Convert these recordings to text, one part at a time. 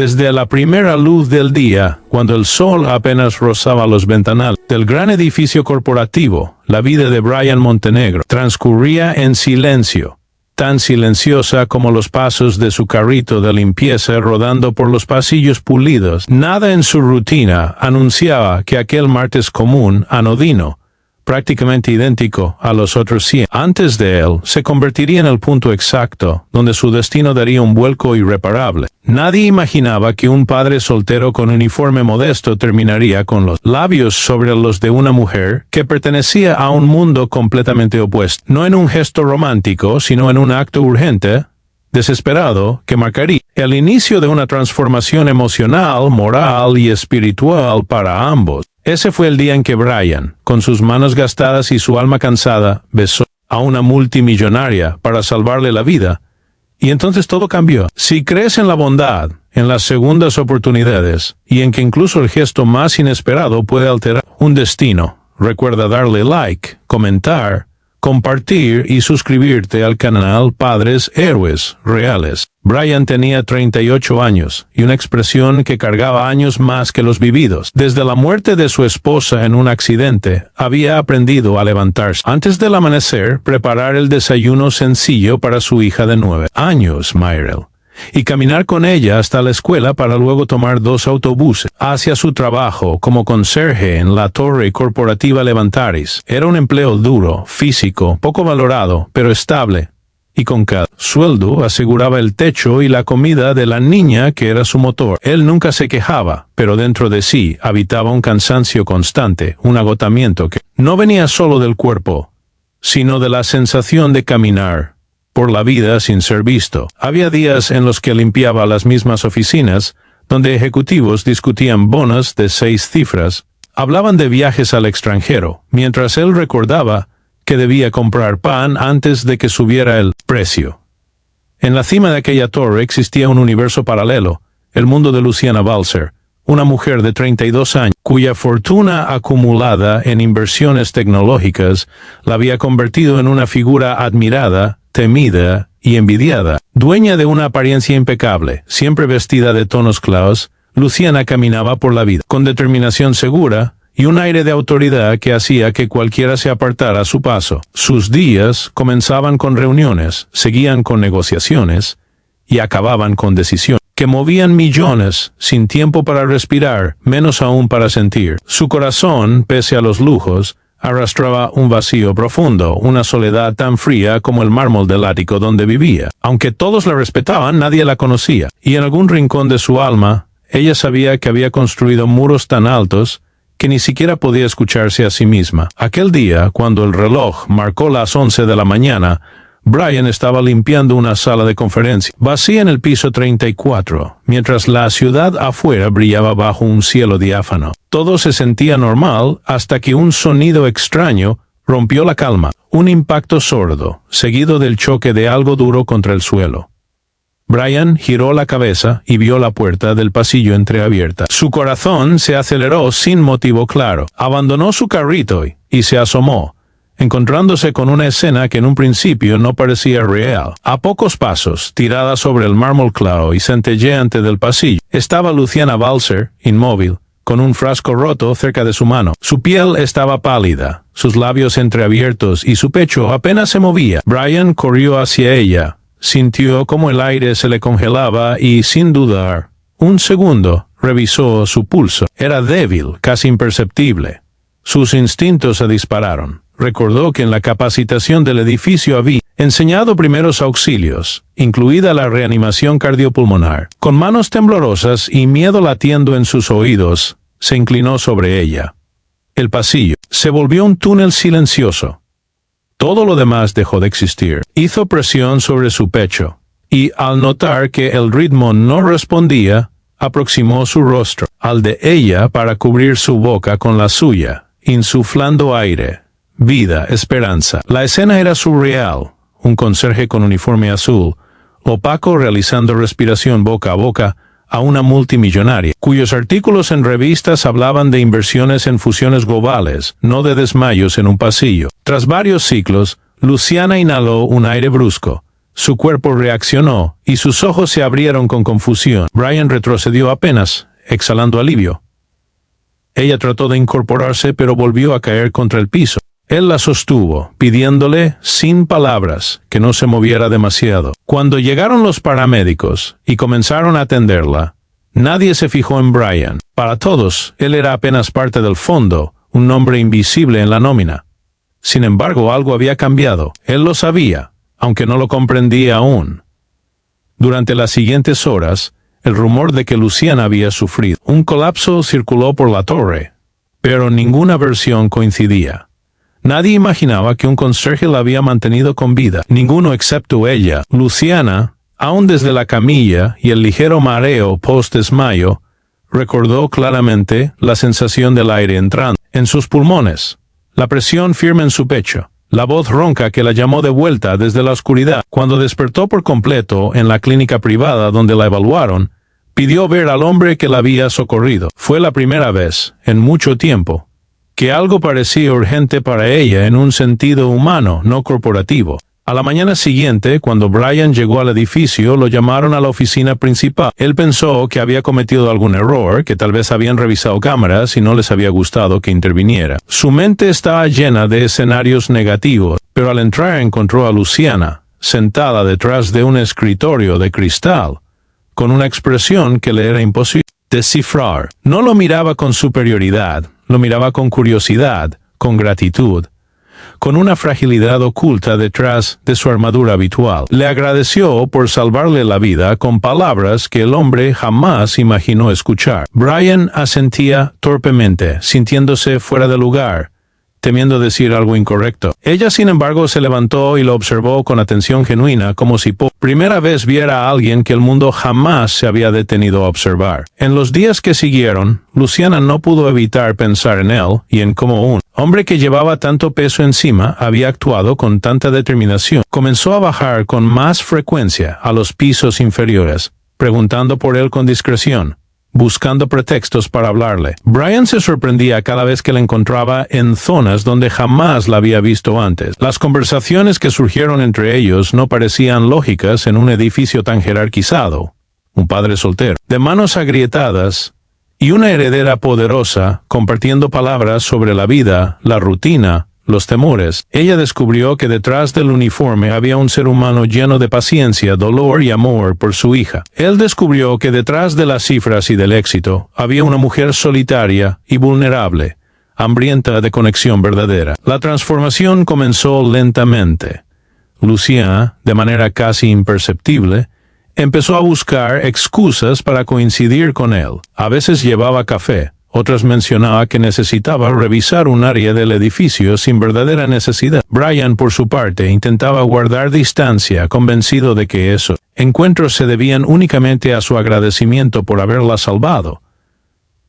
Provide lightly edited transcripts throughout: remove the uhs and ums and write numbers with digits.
Desde la primera luz del día, cuando el sol apenas rozaba los ventanales del gran edificio corporativo, la vida de Brian Montenegro transcurría en silencio, tan silenciosa como los pasos de su carrito de limpieza rodando por los pasillos pulidos. Nada en su rutina anunciaba que aquel martes común, anodino, prácticamente idéntico a los otros 100 antes de él, se convertiría en el punto exacto donde su destino daría un vuelco irreparable. Nadie imaginaba que un padre soltero con uniforme modesto terminaría con los labios sobre los de una mujer que pertenecía a un mundo completamente opuesto, no en un gesto romántico, sino en un acto urgente, desesperado, que marcaría el inicio de una transformación emocional, moral y espiritual para ambos. Ese fue el día en que Brian, con sus manos gastadas y su alma cansada, besó a una multimillonaria para salvarle la vida. Y entonces todo cambió. Si crees en la bondad, en las segundas oportunidades, y en que incluso el gesto más inesperado puede alterar un destino, recuerda darle like, comentar, compartir y suscribirte al canal Padres Héroes Reales. Brian tenía 38 años y una expresión que cargaba años más que los vividos. Desde la muerte de su esposa en un accidente, había aprendido a levantarse antes del amanecer, preparar el desayuno sencillo para su hija de 9 años, Myrtle, y caminar con ella hasta la escuela para luego tomar 2 autobuses hacia su trabajo como conserje en la torre corporativa Levantaris. Era un empleo duro, físico, poco valorado, pero estable, y con cada sueldo aseguraba el techo y la comida de la niña que era su motor. Él nunca se quejaba, pero dentro de sí habitaba un cansancio constante, un agotamiento que no venía solo del cuerpo, sino de la sensación de caminar por la vida sin ser visto. Había días en los que limpiaba las mismas oficinas, donde ejecutivos discutían bonos de 6 cifras, hablaban de viajes al extranjero, mientras él recordaba que debía comprar pan antes de que subiera el precio. En la cima de aquella torre existía un universo paralelo, el mundo de Luciana Balser, una mujer de 32 años, cuya fortuna acumulada en inversiones tecnológicas la había convertido en una figura admirada, temida y envidiada. Dueña de una apariencia impecable, siempre vestida de tonos claros, Luciana caminaba por la vida con determinación segura y un aire de autoridad que hacía que cualquiera se apartara a su paso. Sus días comenzaban con reuniones, seguían con negociaciones y acababan con decisiones que movían millones, sin tiempo para respirar, menos aún para sentir. Su corazón, pese a los lujos, arrastraba un vacío profundo, una soledad tan fría como el mármol del ático donde vivía. Aunque todos la respetaban, nadie la conocía, y en algún rincón de su alma, ella sabía que había construido muros tan altos que ni siquiera podía escucharse a sí misma. Aquel día, cuando el reloj marcó las 11 de la mañana, Brian estaba limpiando una sala de conferencia, vacía en el piso 34, mientras la ciudad afuera brillaba bajo un cielo diáfano. Todo se sentía normal hasta que un sonido extraño rompió la calma, un impacto sordo, seguido del choque de algo duro contra el suelo. Brian giró la cabeza y vio la puerta del pasillo entreabierta. Su corazón se aceleró sin motivo claro. Abandonó su carrito y se asomó, encontrándose con una escena que en un principio no parecía real. A pocos pasos, tirada sobre el mármol claro y centelleante del pasillo, estaba Luciana Balser, inmóvil, con un frasco roto cerca de su mano. Su piel estaba pálida, sus labios entreabiertos y su pecho apenas se movía. Brian corrió hacia ella, sintió como el aire se le congelaba y, sin dudar un segundo, revisó su pulso. Era débil, casi imperceptible. Sus instintos se dispararon. Recordó que en la capacitación del edificio había enseñado primeros auxilios, incluida la reanimación cardiopulmonar. Con manos temblorosas y miedo latiendo en sus oídos, se inclinó sobre ella. El pasillo se volvió un túnel silencioso. Todo lo demás dejó de existir. Hizo presión sobre su pecho, y al notar que el ritmo no respondía, aproximó su rostro al de ella para cubrir su boca con la suya, insuflando aire, vida, esperanza. La escena era surreal. Un conserje con uniforme azul, opaco, realizando respiración boca a boca a una multimillonaria, cuyos artículos en revistas hablaban de inversiones en fusiones globales, no de desmayos en un pasillo. Tras varios ciclos, Luciana inhaló un aire brusco, Su cuerpo reaccionó, y sus ojos se abrieron con confusión. Brian retrocedió apenas, exhalando alivio. Ella trató de incorporarse, pero volvió a caer contra el piso. Él la sostuvo, pidiéndole, sin palabras, que no se moviera demasiado. Cuando llegaron los paramédicos y comenzaron a atenderla, nadie se fijó en Brian. Para todos, él era apenas parte del fondo, un nombre invisible en la nómina. Sin embargo, algo había cambiado. Él lo sabía, aunque no lo comprendía aún. Durante las siguientes horas, el rumor de que Luciana había sufrido un colapso circuló por la torre, pero ninguna versión coincidía. Nadie imaginaba que un conserje la había mantenido con vida, ninguno excepto ella. Luciana, aún desde la camilla y el ligero mareo post-desmayo, recordó claramente la sensación del aire entrando en sus pulmones, la presión firme en su pecho, la voz ronca que la llamó de vuelta desde la oscuridad. Cuando despertó por completo en la clínica privada donde la evaluaron, pidió ver al hombre que la había socorrido. Fue la primera vez, en mucho tiempo, que algo parecía urgente para ella en un sentido humano, no corporativo. A la mañana siguiente, cuando Brian llegó al edificio, lo llamaron a la oficina principal. Él pensó que había cometido algún error, que tal vez habían revisado cámaras y no les había gustado que interviniera. Su mente estaba llena de escenarios negativos, pero al entrar encontró a Luciana, sentada detrás de un escritorio de cristal, con una expresión que le era imposible descifrar. No lo miraba con superioridad, lo miraba con curiosidad, con gratitud, con una fragilidad oculta detrás de su armadura habitual. Le agradeció por salvarle la vida con palabras que el hombre jamás imaginó escuchar. Brian asentía torpemente, sintiéndose fuera de lugar, temiendo decir algo incorrecto. Ella, sin embargo, se levantó y lo observó con atención genuina, como si por primera vez viera a alguien que el mundo jamás se había detenido a observar. En los días que siguieron, Luciana no pudo evitar pensar en él y en cómo un hombre que llevaba tanto peso encima había actuado con tanta determinación. Comenzó a bajar con más frecuencia a los pisos inferiores, preguntando por él con discreción, buscando pretextos para hablarle. Brian se sorprendía cada vez que la encontraba en zonas donde jamás la había visto antes. Las conversaciones que surgieron entre ellos no parecían lógicas en un edificio tan jerarquizado. Un padre soltero, de manos agrietadas, y una heredera poderosa, compartiendo palabras sobre la vida, la rutina, los temores. Ella descubrió que detrás del uniforme había un ser humano lleno de paciencia, dolor y amor por su hija. Él descubrió que detrás de las cifras y del éxito había una mujer solitaria y vulnerable, hambrienta de conexión verdadera. La transformación comenzó lentamente. Luciana, de manera casi imperceptible, empezó a buscar excusas para coincidir con él. A veces llevaba café. Otras mencionaba que necesitaba revisar un área del edificio sin verdadera necesidad. Brian, por su parte, intentaba guardar distancia, convencido de que esos encuentros se debían únicamente a su agradecimiento por haberla salvado.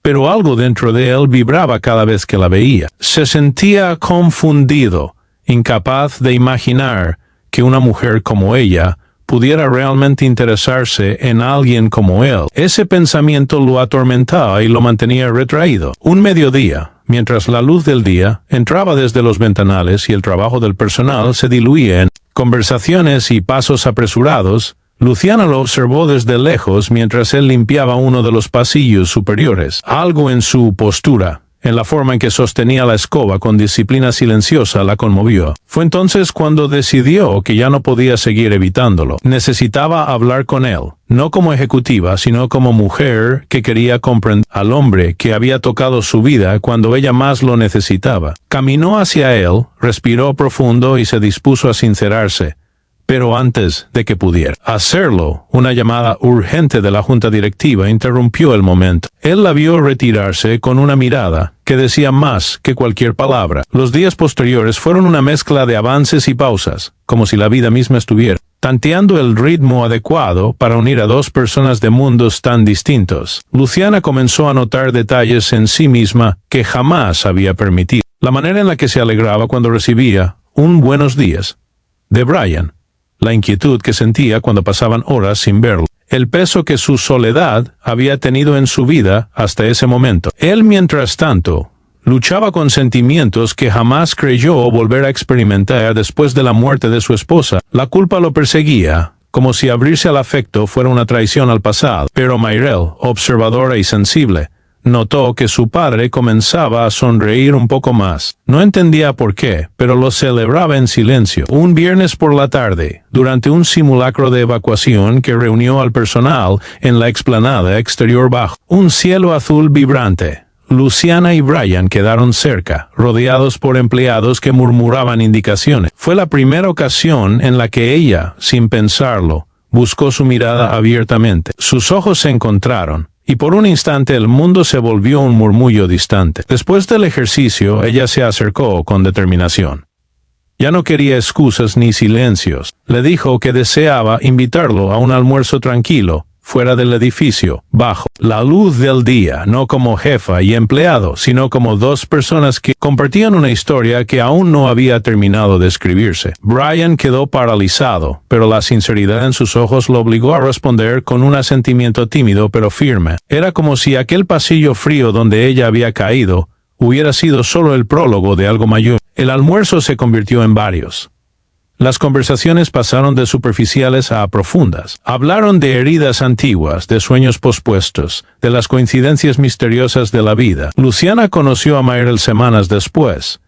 Pero algo dentro de él vibraba cada vez que la veía. Se sentía confundido, incapaz de imaginar que una mujer como ella pudiera realmente interesarse en alguien como él. Ese pensamiento lo atormentaba y lo mantenía retraído. Un mediodía, mientras la luz del día entraba desde los ventanales y el trabajo del personal se diluía en conversaciones y pasos apresurados, Luciana lo observó desde lejos mientras él limpiaba uno de los pasillos superiores. Algo en su postura, en la forma en que sostenía la escoba con disciplina silenciosa, la conmovió. Fue entonces cuando decidió que ya no podía seguir evitándolo. Necesitaba hablar con él, no como ejecutiva, sino como mujer que quería comprender al hombre que había tocado su vida cuando ella más lo necesitaba. Caminó hacia él, respiró profundo y se dispuso a sincerarse. Pero antes de que pudiera hacerlo, una llamada urgente de la junta directiva interrumpió el momento. Él la vio retirarse con una mirada que decía más que cualquier palabra. Los días posteriores fueron una mezcla de avances y pausas, como si la vida misma estuviera tanteando el ritmo adecuado para unir a dos personas de mundos tan distintos. Luciana comenzó a notar detalles en sí misma que jamás había permitido. La manera en la que se alegraba cuando recibía un buenos días de Brian. La inquietud que sentía cuando pasaban horas sin verlo. El peso que su soledad había tenido en su vida hasta ese momento. Él, mientras tanto, Luchaba con sentimientos que jamás creyó volver a experimentar después de la muerte de su esposa. La culpa lo perseguía, como si abrirse al afecto fuera una traición al pasado. Pero Mayrel, observadora y sensible, notó que su padre comenzaba a sonreír un poco más. No entendía por qué, pero lo celebraba en silencio. Un viernes por la tarde, durante un simulacro de evacuación que reunió al personal en la explanada exterior bajo un cielo azul vibrante, Luciana y Brian quedaron cerca, rodeados por empleados que murmuraban indicaciones. Fue la primera ocasión en la que ella, sin pensarlo, buscó su mirada abiertamente. Sus ojos se encontraron, y por un instante el mundo se volvió un murmullo distante. Después del ejercicio, ella se acercó con determinación. Ya no quería excusas ni silencios. Le dijo que deseaba invitarlo a un almuerzo tranquilo, fuera del edificio, bajo la luz del día, no como jefa y empleado, sino como dos personas que compartían una historia que aún no había terminado de escribirse. Brian quedó paralizado, pero la sinceridad en sus ojos lo obligó a responder con un asentimiento tímido pero firme. Era como si aquel pasillo frío donde ella había caído hubiera sido solo el prólogo de algo mayor. El almuerzo se convirtió en varios. Las conversaciones pasaron de superficiales a profundas. Hablaron de heridas antiguas, de sueños pospuestos, de las coincidencias misteriosas de la vida. Luciana conoció a Mayrel semanas después,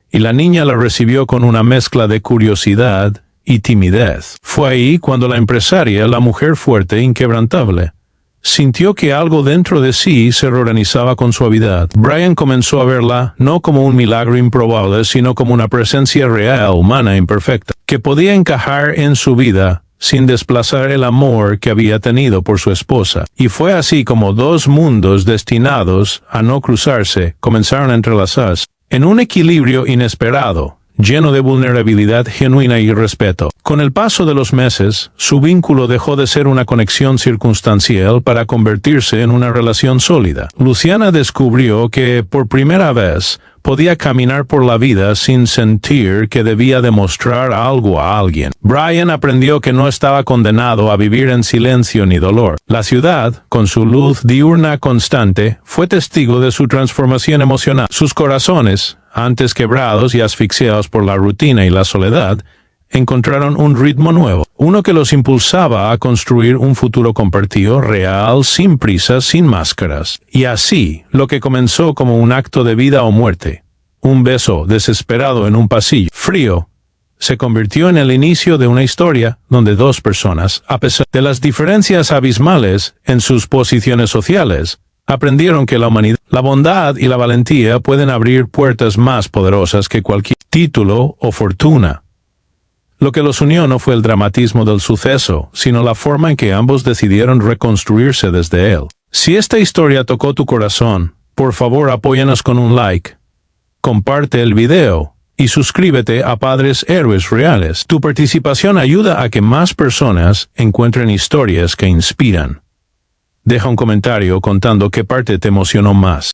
y la niña la recibió con una mezcla de curiosidad y timidez. Fue ahí cuando la empresaria, la mujer fuerte e inquebrantable, sintió que algo dentro de sí se reorganizaba con suavidad. Brian comenzó a verla no como un milagro improbable, sino como una presencia real, humana e imperfecta, que podía encajar en su vida sin desplazar el amor que había tenido por su esposa. Y fue así como dos mundos destinados a no cruzarse comenzaron a entrelazarse, en un equilibrio inesperado, lleno de vulnerabilidad genuina y respeto. Con el paso de los meses, su vínculo dejó de ser una conexión circunstancial para convertirse en una relación sólida. Luciana descubrió que, por primera vez, podía caminar por la vida sin sentir que debía demostrar algo a alguien. Brian aprendió que no estaba condenado a vivir en silencio ni dolor. La ciudad, con su luz diurna constante, fue testigo de su transformación emocional. Sus corazones, antes quebrados y asfixiados por la rutina y la soledad, encontraron un ritmo nuevo, uno que los impulsaba a construir un futuro compartido, real, sin prisas, sin máscaras. Y así, lo que comenzó como un acto de vida o muerte, un beso desesperado en un pasillo frío, se convirtió en el inicio de una historia donde dos personas, a pesar de las diferencias abismales en sus posiciones sociales, aprendieron que la humanidad, la bondad y la valentía pueden abrir puertas más poderosas que cualquier título o fortuna. Lo que los unió no fue el dramatismo del suceso, sino la forma en que ambos decidieron reconstruirse desde él. Si esta historia tocó tu corazón, por favor apóyanos con un like, comparte el video y suscríbete a Padres Héroes Reales. Tu participación ayuda a que más personas encuentren historias que inspiran. Deja un comentario contando qué parte te emocionó más.